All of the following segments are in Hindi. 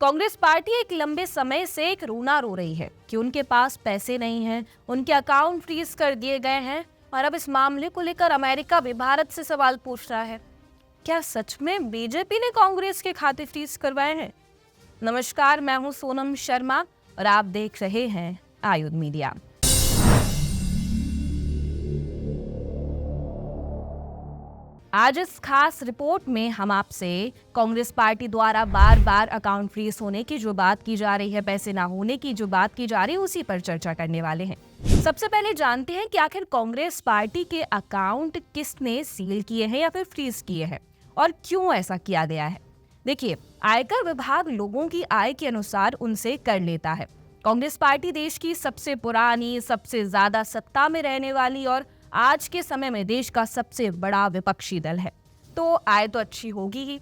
कांग्रेस पार्टी एक लंबे समय से एक रोना रो रही है कि उनके पास पैसे नहीं हैं, उनके अकाउंट फ्रीज कर दिए गए हैं और अब इस मामले को लेकर अमेरिका भी भारत से सवाल पूछ रहा है। क्या सच में बीजेपी ने कांग्रेस के खाते फ्रीज करवाए हैं? नमस्कार, मैं हूं सोनम शर्मा और आप देख रहे हैं आयुध मीडिया। आज इस खास रिपोर्ट में हम आपसे कांग्रेस पार्टी द्वारा बार बार अकाउंट फ्रीज होने की जो बात की जा रही है, पैसे ना होने की जो बात की जा रही है, उसी पर चर्चा करने वाले हैं। सबसे पहले जानते हैं कि आखिर कांग्रेस पार्टी के अकाउंट किसने सील किए हैं या फिर फ्रीज किए हैं और क्यों ऐसा किया गया है। देखिए, आयकर विभाग लोगों की आय के अनुसार उनसे कर लेता है। कांग्रेस पार्टी देश की सबसे पुरानी, सबसे ज्यादा सत्ता में रहने वाली और आज के समय में देश का सबसे बड़ा विपक्षी दल है, तो आय तो अच्छी होगी ही।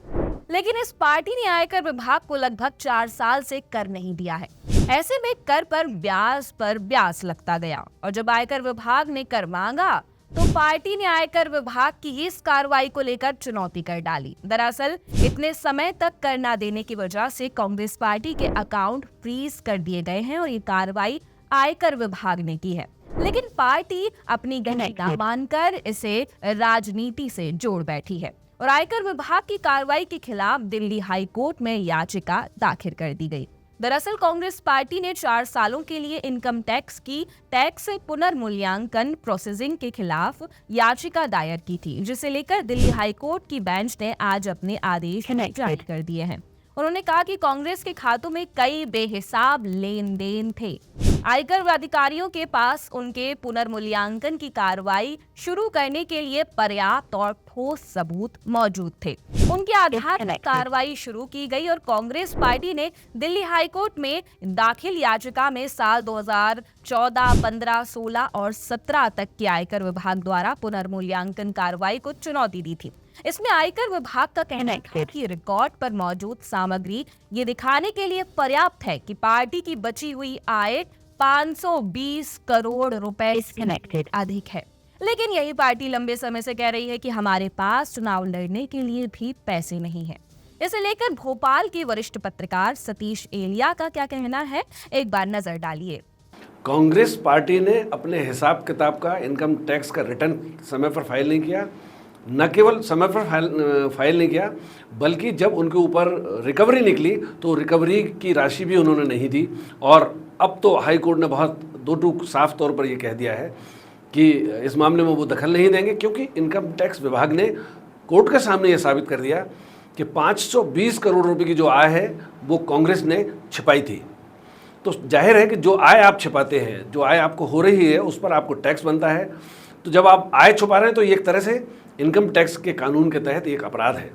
लेकिन इस पार्टी ने आयकर विभाग को लगभग 4 साल से कर नहीं दिया है। ऐसे में कर पर ब्याज लगता गया और जब आयकर विभाग ने कर मांगा तो पार्टी ने आयकर विभाग की इस कार्रवाई को लेकर चुनौती कर डाली। दरअसल इतने समय तक कर न देने की वजह से कांग्रेस पार्टी के अकाउंट फ्रीज कर दिए गए हैं और ये कार्रवाई आयकर विभाग ने की है। लेकिन पार्टी अपनी गलती न मानकर इसे राजनीति से जोड़ बैठी है और आयकर विभाग की कार्रवाई के खिलाफ दिल्ली हाई कोर्ट में याचिका दाखिल कर दी गई। दरअसल कांग्रेस पार्टी ने 4 सालों के लिए इनकम टैक्स की टैक्स पुनर्मूल्यांकन प्रोसेसिंग के खिलाफ याचिका दायर की थी, जिसे लेकर दिल्ली हाई कोर्ट की बेंच ने आज अपने आदेश जारी कर दिए हैं। उन्होंने कहा कि कांग्रेस के खातों में कई बेहिसाब लेन देन थे। आयकर अधिकारियों के पास उनके पुनर्मूल्यांकन की कार्रवाई शुरू करने के लिए पर्याप्त और ठोस सबूत मौजूद थे। उनके आधार पर कार्रवाई शुरू की गई और कांग्रेस पार्टी ने दिल्ली हाई कोर्ट में दाखिल याचिका में साल 2014, 15, 16 और 17 तक के आयकर विभाग द्वारा पुनर्मूल्यांकन कार्रवाई को चुनौती दी थी। इसमें आयकर विभाग का कहना है कि रिकॉर्ड पर मौजूद सामग्री ये दिखाने के लिए पर्याप्त है कि पार्टी की बची हुई आय 520 करोड़ रुपए से अधिक है। लेकिन यही पार्टी लंबे समय से कह रही है कि हमारे पास चुनाव लड़ने के लिए भी पैसे नहीं है। इसे लेकर भोपाल के वरिष्ठ पत्रकार सतीश एलिया का क्या कहना है, एक बार नजर डालिए। कांग्रेस पार्टी ने अपने हिसाब किताब का इनकम टैक्स का रिटर्न समय पर फाइल नहीं किया। न केवल समय पर फाइल नहीं किया, बल्कि जब उनके ऊपर रिकवरी निकली तो रिकवरी की राशि भी उन्होंने नहीं दी। और अब तो हाई कोर्ट ने बहुत दो टूक साफ तौर पर यह कह दिया है कि इस मामले में वो दखल नहीं देंगे, क्योंकि इनकम टैक्स विभाग ने कोर्ट के सामने ये साबित कर दिया कि 520 करोड़ रुपए की जो आय है वो कांग्रेस ने छिपाई थी। तो जाहिर है कि जो आय आप छिपाते हैं, जो आय आपको हो रही है, उस पर आपको टैक्स बनता है। तो जब आप आय छुपा रहे हैं तो ये एक तरह से इनकम टैक्स के कानून के तहत एक अपराध है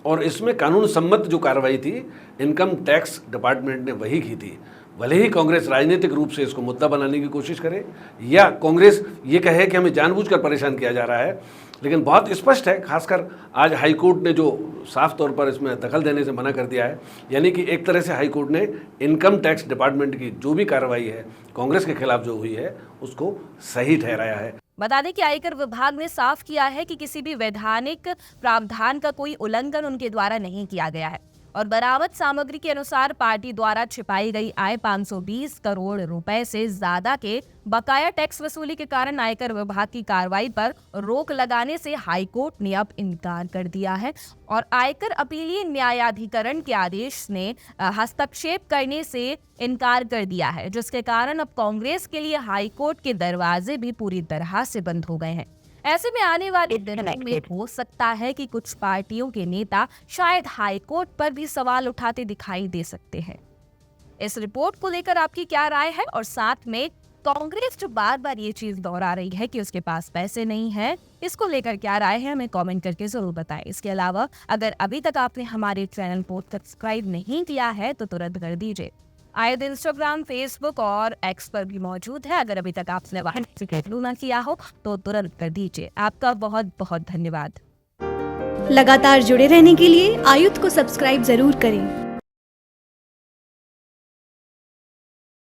और इसमें कानून सम्मत जो कार्रवाई थी इनकम टैक्स डिपार्टमेंट ने वही की थी। भले ही कांग्रेस राजनीतिक रूप से इसको मुद्दा बनाने की कोशिश करे या कांग्रेस ये कहे कि हमें जानबूझकर परेशान किया जा रहा है, लेकिन बहुत स्पष्ट है, खासकर आज हाई कोर्ट ने जो साफ तौर पर इसमें दखल देने से मना कर दिया है, यानी कि एक तरह से हाई कोर्ट ने इनकम टैक्स डिपार्टमेंट की जो भी कार्रवाई है कांग्रेस के खिलाफ जो हुई है उसको सही ठहराया है। बता दें कि आयकर विभाग ने साफ किया है कि किसी भी वैधानिक प्रावधान का कोई उल्लंघन उनके द्वारा नहीं किया गया है और बरामद सामग्री के अनुसार पार्टी द्वारा छिपाई गई आय 520 करोड़ रुपए से ज्यादा के बकाया टैक्स वसूली के कारण आयकर विभाग की कार्रवाई पर रोक लगाने से हाई कोर्ट ने अब इनकार कर दिया है और आयकर अपीलीय न्यायाधिकरण के आदेश ने हस्तक्षेप करने से इनकार कर दिया है, जिसके कारण अब कांग्रेस के लिए हाई कोर्ट के दरवाजे भी पूरी तरह से बंद हो गए हैं। ऐसे में आने वाले दिनों में हो सकता है कि कुछ पार्टियों के नेता शायद हाई कोर्ट पर भी सवाल उठाते दिखाई दे सकते हैं। इस रिपोर्ट को लेकर आपकी क्या राय है और साथ में कांग्रेस जो बार बार ये चीज दोहरा रही है कि उसके पास पैसे नहीं है, इसको लेकर क्या राय है, हमें कमेंट करके जरूर बताएं। इसके अलावा अगर अभी तक आपने हमारे चैनल को सब्सक्राइब नहीं किया है तो तुरंत कर दीजिए। आयुध इंस्टाग्राम, फेसबुक और एक्स पर भी मौजूद है। अगर अभी तक आपने फॉलो ना किया हो तो तुरंत कर दीजिए। आपका बहुत बहुत धन्यवाद। लगातार जुड़े रहने के लिए आयुध को सब्सक्राइब जरूर करें।